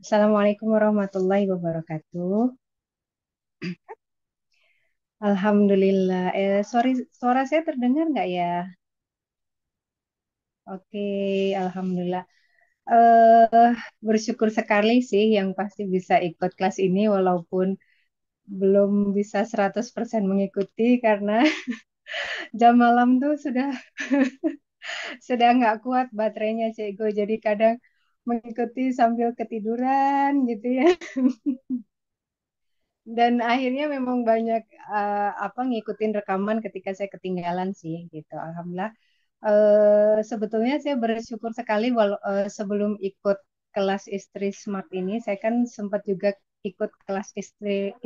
Assalamualaikum warahmatullahi wabarakatuh. Alhamdulillah. Sorry, suara saya terdengar nggak ya? Oke, alhamdulillah. Eh, Bersyukur sekali sih yang pasti bisa ikut kelas ini walaupun belum bisa 100% mengikuti karena jam malam tuh sudah nggak kuat baterainya Ceko. Jadi kadang mengikuti sambil ketiduran gitu ya. Dan akhirnya memang banyak apa ngikutin rekaman ketika saya ketinggalan sih gitu. Alhamdulillah. Sebetulnya saya bersyukur sekali sebelum ikut kelas istri smart ini, saya kan sempat juga ikut kelas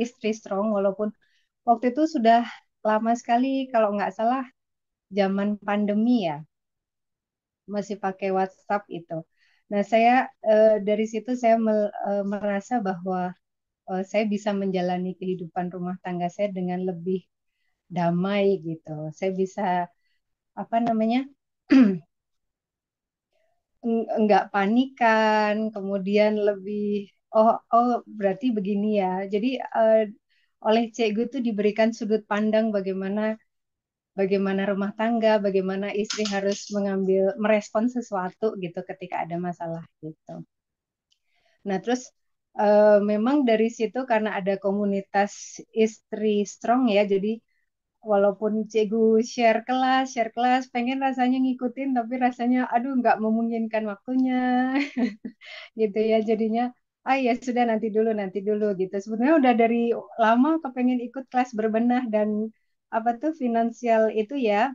istri strong walaupun waktu itu sudah lama sekali kalau nggak salah zaman pandemi ya, masih pakai WhatsApp itu. Nah, dari situ saya merasa bahwa saya bisa menjalani kehidupan rumah tangga saya dengan lebih damai gitu. Saya bisa apa namanya enggak panikan, kemudian lebih oh oh berarti begini ya. Jadi oleh Cegu itu diberikan sudut pandang bagaimana bagaimana rumah tangga, bagaimana istri harus merespon sesuatu gitu ketika ada masalah gitu. Nah, terus memang dari situ karena ada komunitas istri strong ya, jadi walaupun cikgu share kelas, pengen rasanya ngikutin, tapi rasanya aduh nggak memungkinkan waktunya, gitu ya. Jadinya, ah ya sudah nanti dulu gitu. Sebenarnya udah dari lama kepengen ikut kelas berbenah dan apa tuh finansial itu ya,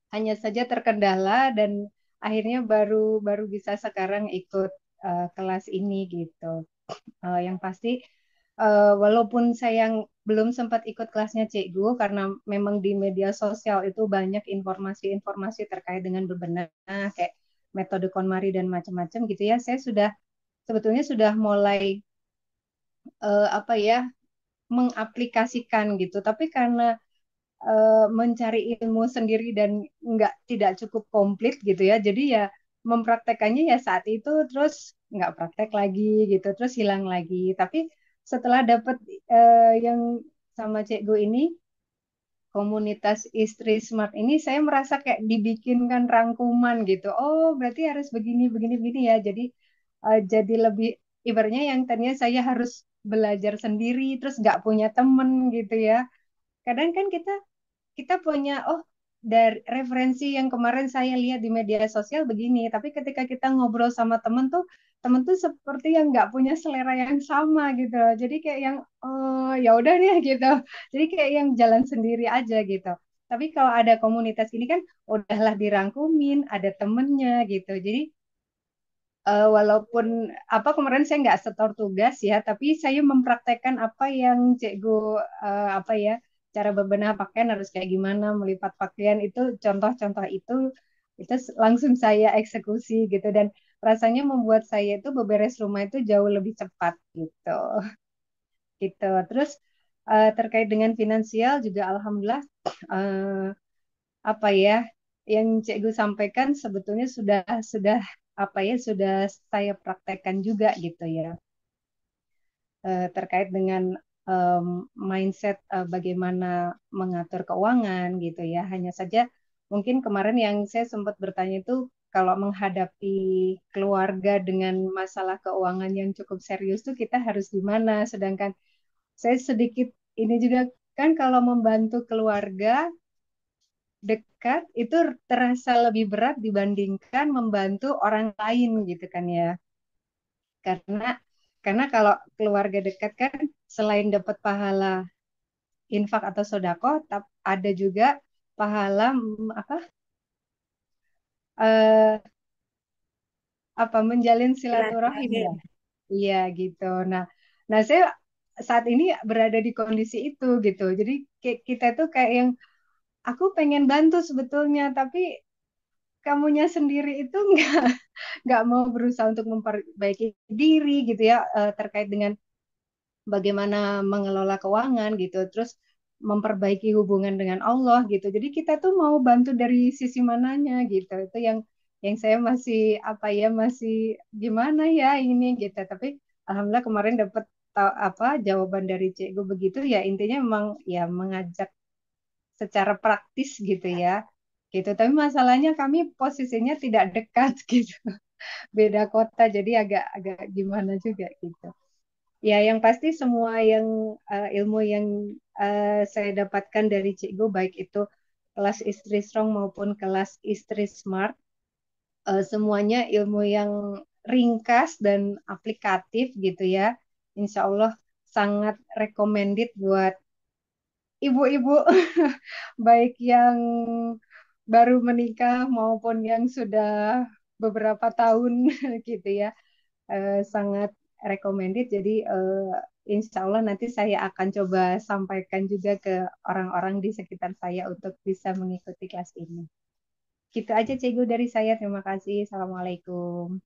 hanya saja terkendala dan akhirnya baru baru bisa sekarang ikut kelas ini gitu. Yang pasti walaupun saya belum sempat ikut kelasnya Cikgu karena memang di media sosial itu banyak informasi-informasi terkait dengan berbenah kayak metode KonMari dan macam-macam gitu ya. Saya sebetulnya sudah mulai apa ya mengaplikasikan gitu. Tapi karena mencari ilmu sendiri dan tidak cukup komplit gitu ya. Jadi ya mempraktekannya ya saat itu terus nggak praktek lagi gitu, terus hilang lagi. Tapi setelah dapat yang sama Cek Go ini, komunitas istri smart ini, saya merasa kayak dibikinkan rangkuman gitu. Oh, berarti harus begini, begini, begini ya. Jadi lebih ibaratnya yang tadinya saya harus belajar sendiri, terus nggak punya temen gitu ya. Kadang kan kita kita punya dari referensi yang kemarin saya lihat di media sosial begini, tapi ketika kita ngobrol sama temen tuh seperti yang nggak punya selera yang sama gitu loh. Jadi kayak yang oh ya udah nih gitu. Jadi kayak yang jalan sendiri aja gitu. Tapi kalau ada komunitas ini kan udahlah dirangkumin, ada temennya gitu. Jadi walaupun apa kemarin saya nggak setor tugas ya, tapi saya mempraktekkan apa yang Cikgu apa ya cara bebenah pakaian harus kayak gimana, melipat pakaian itu contoh-contoh itu langsung saya eksekusi gitu dan rasanya membuat saya itu beberes rumah itu jauh lebih cepat gitu. Gitu. Terus terkait dengan finansial juga alhamdulillah eh, apa ya yang Cikgu sampaikan sebetulnya sudah apa ya sudah saya praktekkan juga gitu ya. Terkait dengan em, mindset bagaimana mengatur keuangan gitu ya. Hanya saja mungkin kemarin yang saya sempat bertanya itu kalau menghadapi keluarga dengan masalah keuangan yang cukup serius tuh kita harus gimana. Sedangkan saya sedikit ini juga kan kalau membantu keluarga dekat itu terasa lebih berat dibandingkan membantu orang lain gitu kan ya. Karena karena kalau keluarga dekat kan selain dapat pahala infak atau sodako, ada juga pahala apa eh, apa menjalin silaturahim ya. Silaturahim. Iya gitu. Nah, nah saya saat ini berada di kondisi itu gitu. Jadi kita tuh kayak yang aku pengen bantu sebetulnya, tapi kamunya sendiri itu nggak mau berusaha untuk memperbaiki diri gitu ya terkait dengan bagaimana mengelola keuangan gitu, terus memperbaiki hubungan dengan Allah gitu. Jadi kita tuh mau bantu dari sisi mananya gitu. Itu yang saya masih apa ya masih gimana ya ini gitu. Tapi Alhamdulillah kemarin dapat apa jawaban dari cikgu begitu ya, intinya memang ya mengajak secara praktis gitu ya. Gitu. Tapi masalahnya kami posisinya tidak dekat gitu. Beda kota jadi agak agak gimana juga gitu. Ya, yang pasti semua yang ilmu yang saya dapatkan dari Cikgu, baik itu kelas istri strong maupun kelas istri smart, semuanya ilmu yang ringkas dan aplikatif gitu ya. Insya Allah sangat recommended buat ibu-ibu, baik yang baru menikah maupun yang sudah beberapa tahun gitu ya. Sangat recommended. Jadi insya Allah nanti saya akan coba sampaikan juga ke orang-orang di sekitar saya untuk bisa mengikuti kelas ini. Gitu aja Cikgu dari saya. Terima kasih. Assalamualaikum.